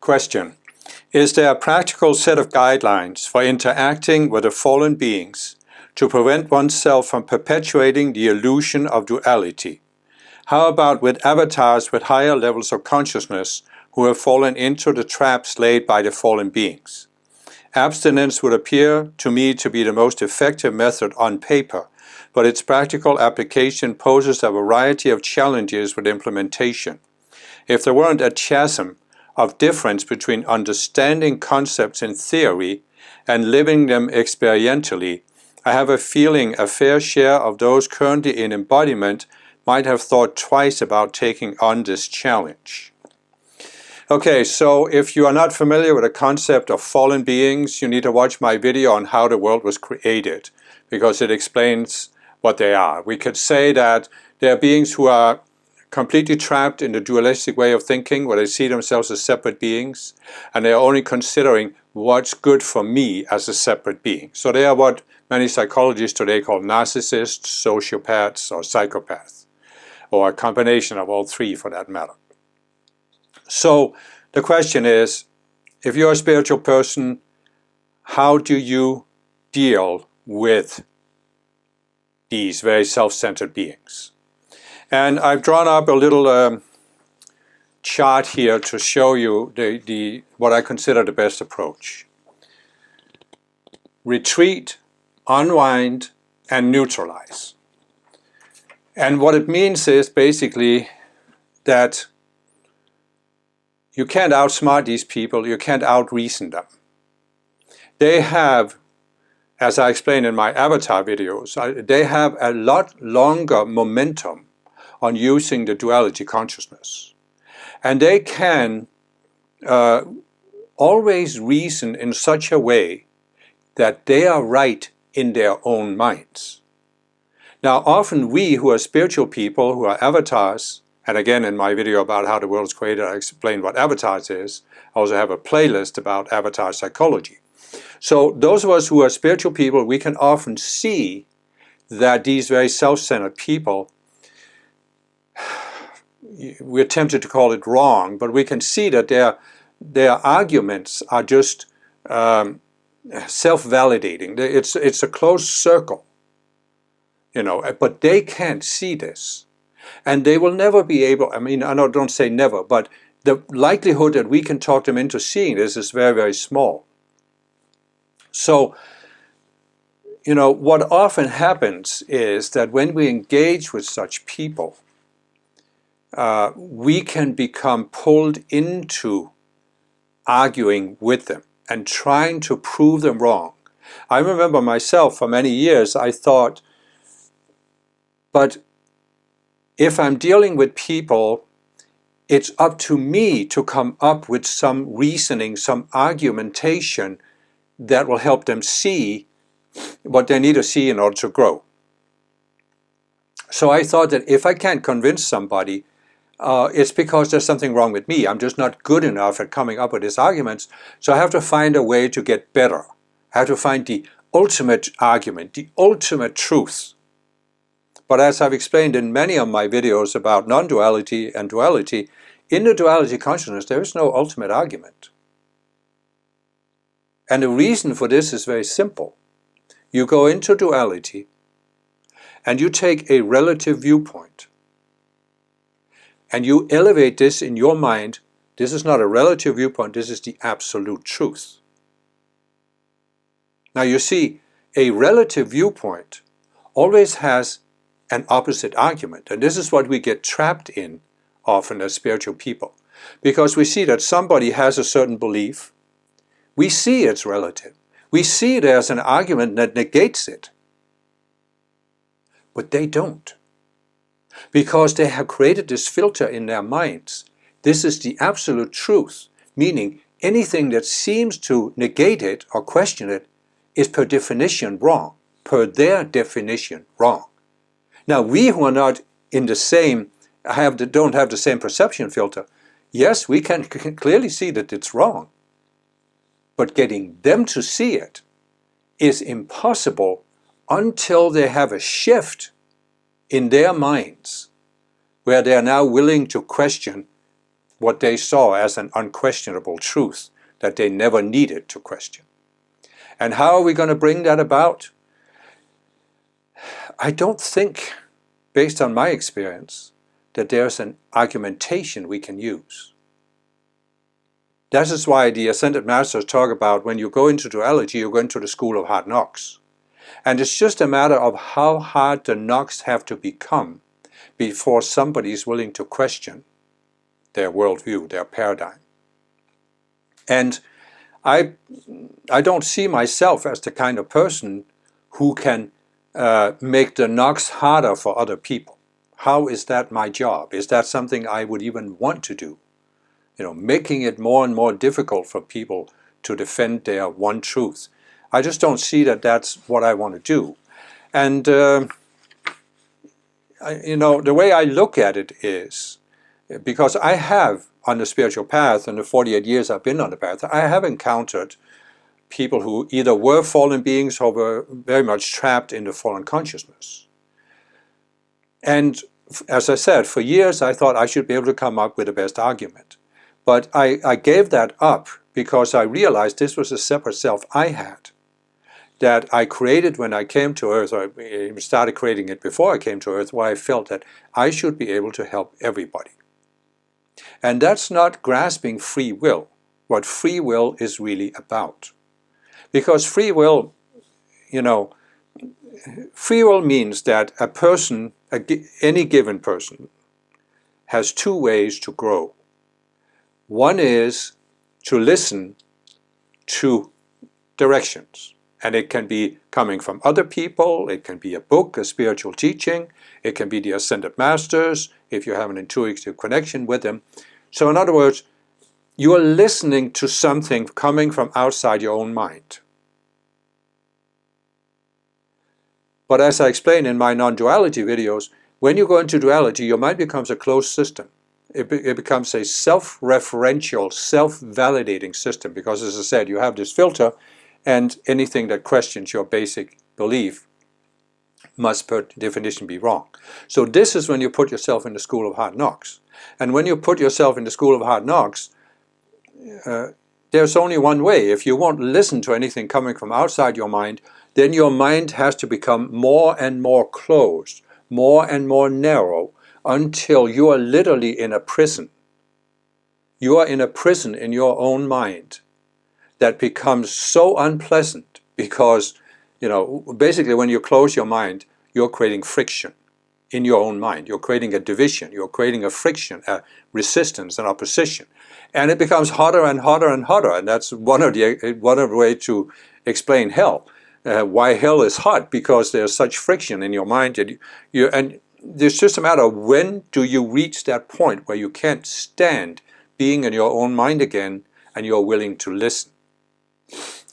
Question. Is there a practical set of guidelines for interacting with the fallen beings to prevent oneself from perpetuating the illusion of duality? How about with avatars with higher levels of consciousness who have fallen into the traps laid by the fallen beings? Abstinence would appear to me to be the most effective method on paper, but its practical application poses a variety of challenges with implementation. If there weren't a chasm of difference between understanding concepts in theory and living them experientially, I have a feeling a fair share of those currently in embodiment might have thought twice about taking on this challenge. Okay, so if you are not familiar with the concept of fallen beings, you need to watch my video on how the world was created, because it explains what they are. We could say that they are beings who are completely trapped in the dualistic way of thinking, where they see themselves as separate beings, and they are only considering what's good for me as a separate being. So they are what many psychologists today call narcissists, sociopaths, or psychopaths, or a combination of all three for that matter. So the question is, if you're a spiritual person, how do you deal with these very self-centered beings? And I've drawn up a little chart here to show you what I consider the best approach. Retreat, unwind, and neutralize. And what it means is basically that you can't outsmart these people, you can't out-reason them. They have, as I explained in my avatar videos, they have a lot longer momentum on using the duality consciousness. And they can always reason in such a way that they are right in their own minds. Now, often we who are spiritual people, who are avatars, and again in my video about how the world is created, I explained what avatars is. I also have a playlist about avatar psychology. So those of us who are spiritual people, we can often see that these very self-centered people, we're tempted to call it wrong, but we can see that their arguments are just self-validating. It's a closed circle, you know, but they can't see this. And they will never be able, I mean, I don't say never, but the likelihood that we can talk them into seeing this is very, very small. So, you know, what often happens is that when we engage with such people, we can become pulled into arguing with them and trying to prove them wrong. I remember myself for many years, I thought, but if I'm dealing with people, it's up to me to come up with some reasoning, some argumentation that will help them see what they need to see in order to grow. So I thought that if I can't convince somebody, it's because there's something wrong with me. I'm just not good enough at coming up with these arguments. So I have to find a way to get better. I have to find the ultimate argument, the ultimate truth. But as I've explained in many of my videos about non-duality and duality, in the duality consciousness there is no ultimate argument. And the reason for this is very simple. You go into duality and you take a relative viewpoint and you elevate this in your mind. This is not a relative viewpoint, this is the absolute truth. Now you see, a relative viewpoint always has an opposite argument, and this is what we get trapped in often as spiritual people, because we see that somebody has a certain belief, we see it's relative, we see there's an argument that negates it, but they don't, because they have created this filter in their minds. This is the absolute truth, meaning anything that seems to negate it or question it is per definition wrong, per their definition wrong. Now we who are not in the same, don't have the same perception filter, yes, we can clearly see that it's wrong, but getting them to see it is impossible until they have a shift in their minds where they are now willing to question what they saw as an unquestionable truth that they never needed to question. And how are we going to bring that about? I don't think, based on my experience, that there's an argumentation we can use. That is why the Ascended Masters talk about when you go into duality, you go into the school of hard knocks. And it's just a matter of how hard the knocks have to become before somebody is willing to question their worldview, their paradigm. And I don't see myself as the kind of person who can make the knocks harder for other people. How is that my job? Is that something I would even want to do? You know, making it more and more difficult for people to defend their one truth. I just don't see that that's what I want to do. And you know, the way I look at it is, because I have, on the spiritual path, in the 48 years I've been on the path, I have encountered people who either were fallen beings or were very much trapped in the fallen consciousness. And as I said, for years I thought I should be able to come up with the best argument. But I gave that up because I realized this was a separate self I had, that I created when I came to Earth, or I started creating it before I came to Earth, where I felt that I should be able to help everybody. And that's not grasping free will, what free will is really about. Because free will, you know, free will means that a person, any given person, has two ways to grow. One is to listen to directions. And it can be coming from other people, it can be a book, a spiritual teaching, it can be the Ascended Masters, if you have an intuitive connection with them. So in other words, you are listening to something coming from outside your own mind. But as I explain in my non-duality videos, when you go into duality, your mind becomes a closed system. It becomes a self-referential, self-validating system, because as I said, you have this filter, and anything that questions your basic belief must per definition be wrong. So this is when you put yourself in the school of hard knocks. And when you put yourself in the school of hard knocks, there's only one way. If you won't listen to anything coming from outside your mind, then your mind has to become more and more closed, more and more narrow, until you are literally in a prison. You are in a prison in your own mind that becomes so unpleasant because, you know, basically when you close your mind, you're creating friction in your own mind. You're creating a division. You're creating a friction, a resistance, an opposition. And it becomes hotter and hotter and hotter. And that's one of the way to explain hell. Why hell is hot, because there's such friction in your mind. And it's just a matter of when do you reach that point where you can't stand being in your own mind again and you're willing to listen.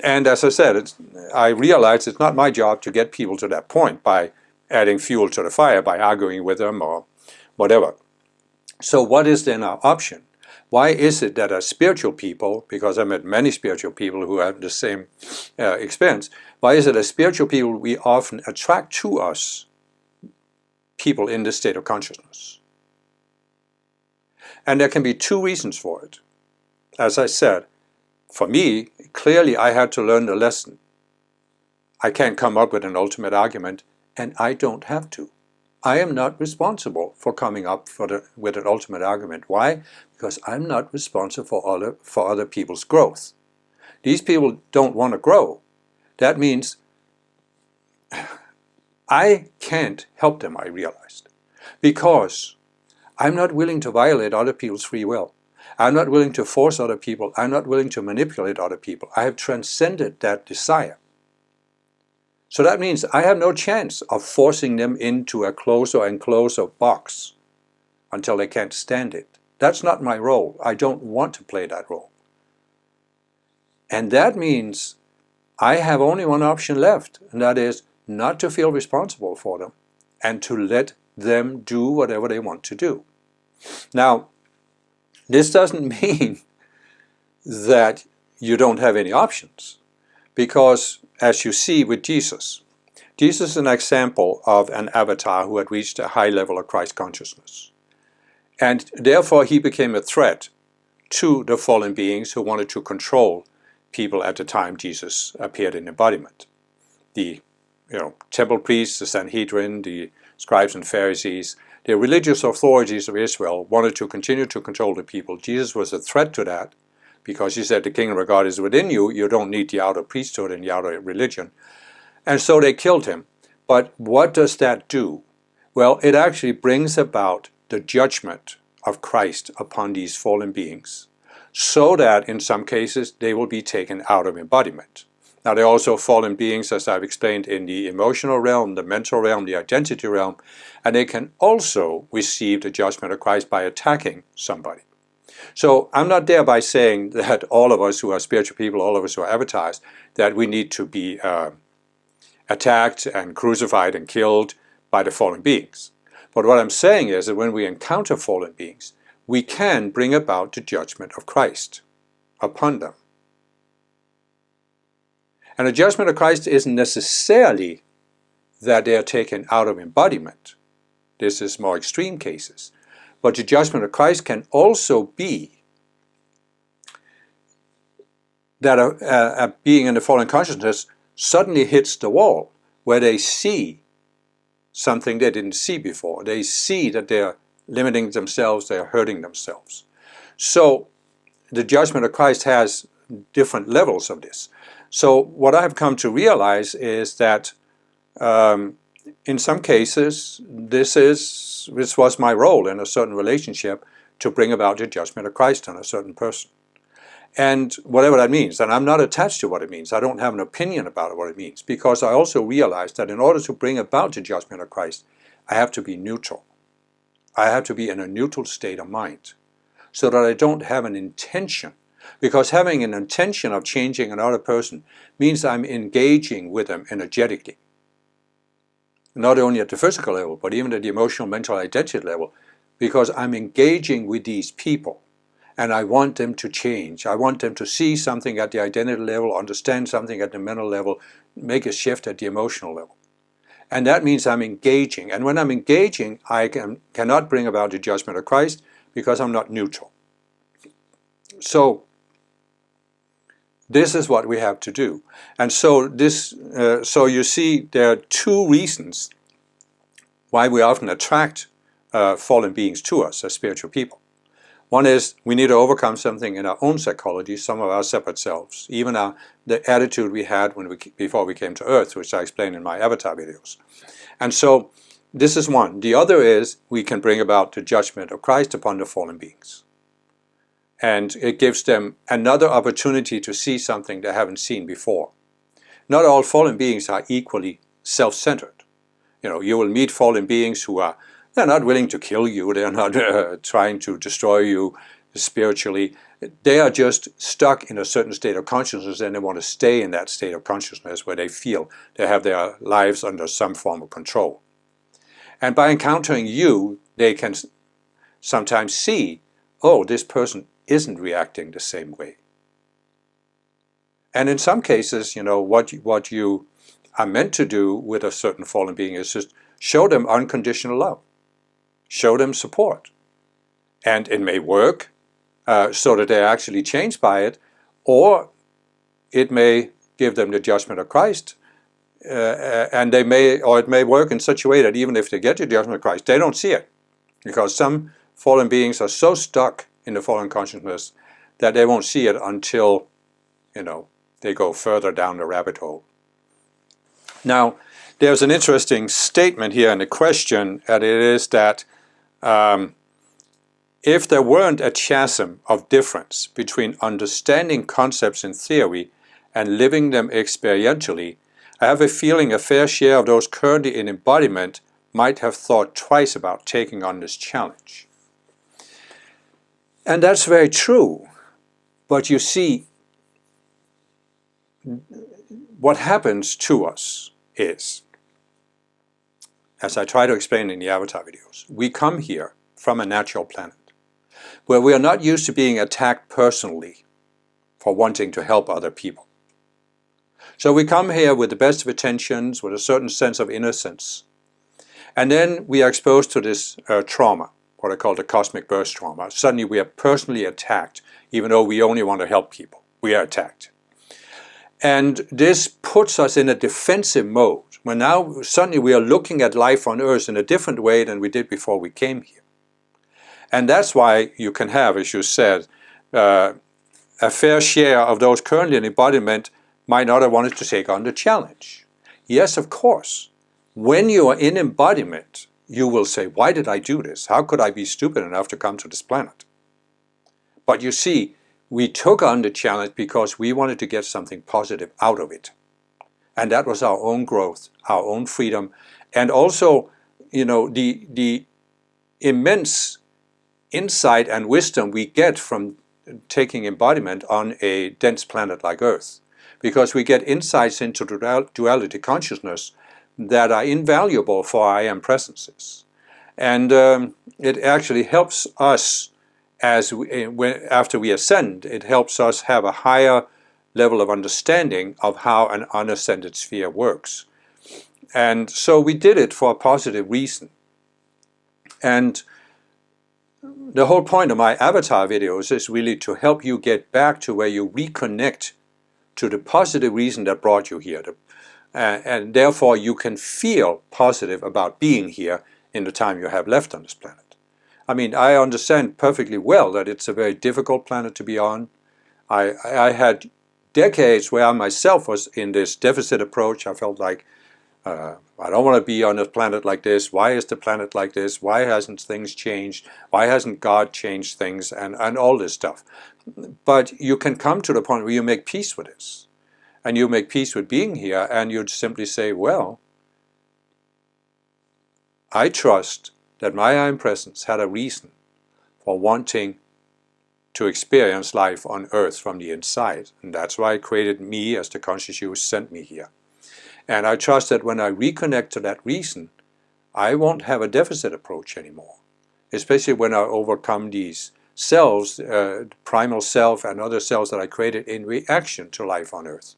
And as I said, I realize it's not my job to get people to that point by adding fuel to the fire, by arguing with them or whatever. So what is then our option? Why is it that as spiritual people, because I met many spiritual people who have the same experience, why is it as spiritual people we often attract to us people in this state of consciousness? And there can be two reasons for it. As I said, for me, clearly I had to learn the lesson. I can't come up with an ultimate argument, and I don't have to. I am not responsible for coming up with an ultimate argument. Why? Because I'm not responsible for other people's growth. These people don't want to grow. That means I can't help them, I realized, because I'm not willing to violate other people's free will. I'm not willing to force other people. I'm not willing to manipulate other people. I have transcended that desire. So that means I have no chance of forcing them into a closer and closer box until they can't stand it. That's not my role. I don't want to play that role. And that means I have only one option left, and that is not to feel responsible for them and to let them do whatever they want to do. Now, this doesn't mean that you don't have any options, because as you see with Jesus, Jesus is an example of an avatar who had reached a high level of Christ consciousness. And therefore he became a threat to the fallen beings who wanted to control people at the time Jesus appeared in embodiment. The temple priests, the Sanhedrin, the scribes and Pharisees, the religious authorities of Israel wanted to continue to control the people. Jesus was a threat to that because he said the kingdom of God is within you. You don't need the outer priesthood and the outer religion. And so they killed him. But what does that do? Well, it actually brings about the judgment of Christ upon these fallen beings, so that in some cases they will be taken out of embodiment. Now, there are also fallen beings, as I've explained, in the emotional realm, the mental realm, the identity realm, and they can also receive the judgment of Christ by attacking somebody. So I'm not there by saying that all of us who are spiritual people, all of us who are avatars, that we need to be attacked and crucified and killed by the fallen beings. But what I'm saying is that when we encounter fallen beings, we can bring about the judgment of Christ upon them. And the judgment of Christ isn't necessarily that they are taken out of embodiment. This is more extreme cases. But the judgment of Christ can also be that a being in the fallen consciousness suddenly hits the wall where they see something they didn't see before. They see that they're limiting themselves, they're hurting themselves. So the judgment of Christ has different levels of this. So what I've come to realize is that in some cases, this was my role in a certain relationship to bring about the judgment of Christ on a certain person. And whatever that means, and I'm not attached to what it means, I don't have an opinion about what it means, because I also realize that in order to bring about the judgment of Christ, I have to be neutral. I have to be in a neutral state of mind, so that I don't have an intention. Because having an intention of changing another person means I'm engaging with them energetically. Not only at the physical level, but even at the emotional, mental identity level, because I'm engaging with these people. And I want them to change. I want them to see something at the identity level, understand something at the mental level, make a shift at the emotional level. And that means I'm engaging. And when I'm engaging, I cannot bring about the judgment of Christ because I'm not neutral. So this is what we have to do. And so so you see, there are two reasons why we often attract fallen beings to us as spiritual people. One is we need to overcome something in our own psychology, some of our separate selves, even the attitude we had before we came to Earth, which I explain in my avatar videos. And so this is one. The other is we can bring about the judgment of Christ upon the fallen beings. And it gives them another opportunity to see something they haven't seen before. Not all fallen beings are equally self-centered. You will meet fallen beings who they're not willing to kill you, they're not trying to destroy you spiritually. They are just stuck in a certain state of consciousness, and they want to stay in that state of consciousness where they feel they have their lives under some form of control. And by encountering you, they can sometimes see, oh, this person isn't reacting the same way. And in some cases, what you are meant to do with a certain fallen being is just show them unconditional love. Show them support. And it may work so that they're actually changed by it, or it may give them the judgment of Christ, and it may work in such a way that even if they get the judgment of Christ, they don't see it. Because some fallen beings are so stuck in the fallen consciousness that they won't see it until, they go further down the rabbit hole. Now, there's an interesting statement here in the question, and it is that if there weren't a chasm of difference between understanding concepts in theory and living them experientially, I have a feeling a fair share of those currently in embodiment might have thought twice about taking on this challenge. And that's very true. But you see, what happens to us is, as I try to explain in the avatar videos, we come here from a natural planet where we are not used to being attacked personally for wanting to help other people. So we come here with the best of intentions, with a certain sense of innocence. And then we are exposed to this trauma, what I call the cosmic burst trauma. Suddenly we are personally attacked even though we only want to help people. We are attacked. And this puts us in a defensive mode, when now suddenly we are looking at life on Earth in a different way than we did before we came here. And that's why you can have, as you said, a fair share of those currently in embodiment might not have wanted to take on the challenge. Yes, of course. When you are in embodiment, you will say, why did I do this? How could I be stupid enough to come to this planet? But you see, we took on the challenge because we wanted to get something positive out of it. And that was our own growth, our own freedom, and also, you know, the immense insight and wisdom we get from taking embodiment on a dense planet like Earth. Because we get insights into duality consciousness that are invaluable for our I am presences. And it actually helps us after we ascend, it helps us have a higher level of understanding of how an unascended sphere works. And so we did it for a positive reason. And the whole point of my avatar videos is really to help you get back to where you reconnect to the positive reason that brought you here. And therefore you can feel positive about being here in the time you have left on this planet. I mean, I understand perfectly well that it's a very difficult planet to be on. I had decades where I myself was in this deficit approach. I felt like, I don't want to be on a planet like this. Why is the planet like this? Why hasn't things changed? Why hasn't God changed things? And all this stuff. But you can come to the point where you make peace with this. And you make peace with being here, and you'd simply say, well, I trust that my I am presence had a reason for wanting to experience life on Earth from the inside. And that's why it created me as the conscious you sent me here. And I trust that when I reconnect to that reason, I won't have a deficit approach anymore. Especially when I overcome these selves, primal self and other selves that I created in reaction to life on Earth.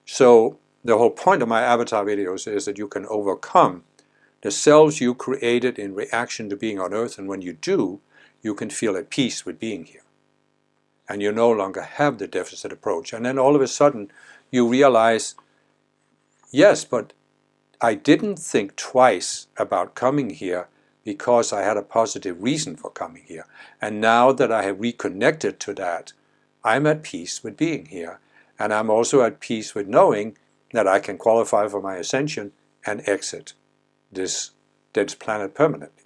So the whole point of my avatar videos is that you can overcome the selves you created in reaction to being on Earth, and when you do, you can feel at peace with being here. And you no longer have the deficit approach. And then all of a sudden, you realize, yes, but I didn't think twice about coming here because I had a positive reason for coming here. And now that I have reconnected to that, I'm at peace with being here. And I'm also at peace with knowing that I can qualify for my ascension and exit this dense planet permanently.